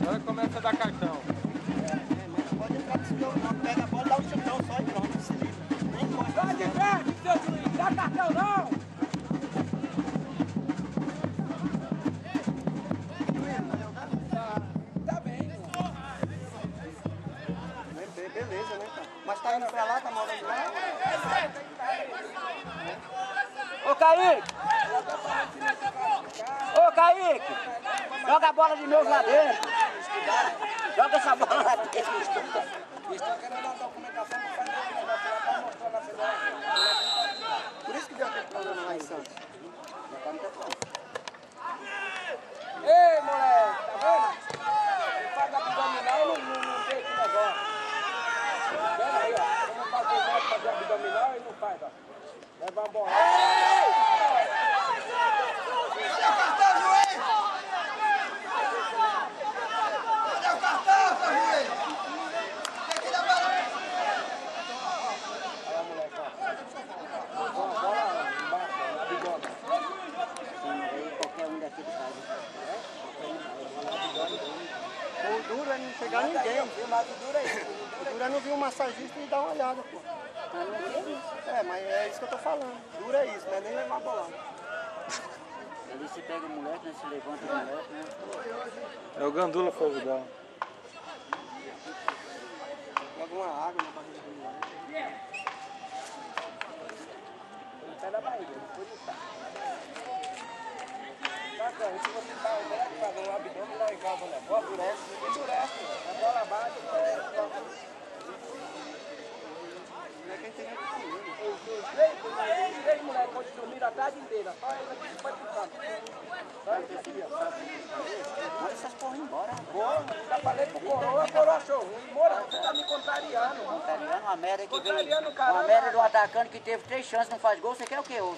Agora começa a dar cartão. Mas pode entrar com o não. Pega a bola, dá um chutão só e pronto, se livra. Nem encosta. Vai de frente, seu juiz, dá cartão não! Tá bem. Beleza, né, cara? Mas tá indo pra lá, tá morando lá? Ô Kaique! Ô Kaique! Joga a bola de novo lá dentro! Joga essa bola lá dentro! Eles estão querendo a documentação para fazer aquele negócio lá para mostrar na federação. Por isso que deu aquele problema lá em Santos. Ei, moleque, tá vendo? Ele faz abdominal e não tem esse negócio. Pera aí, ó. Vamos fazer abdominal e não faz, ó. Leva a bola. O duro é não chegar ninguém. Mas o duro é isso. O duro é não vir um massagista e dar uma olhada, pô. É, mas é isso que eu tô falando. Duro é isso, não é nem levar a bolada. Ali você pega o moleque, né? Se levanta o moleque, né? É o Gandula Fovidal. Joga uma água na barriga do moleque. Ele sai da barriga, depois ele sai. Bacana, se você tá o moleque fazendo um abdômen, lá igual o negócio, endurece. A bola bate, Não é quem tem que comer. Os três moleques pode dormir a tarde inteira, só ele aqui pode ficar. Só ele aqui, ó. Manda essas porra embora. Boa, já falei pro coroa show. Moura, você tá me contrariando. Contrariando uma merda que veio. Contrariando, caramba. Uma merda do atacante que teve 3 chances, não faz gol. Você quer o quê, ô?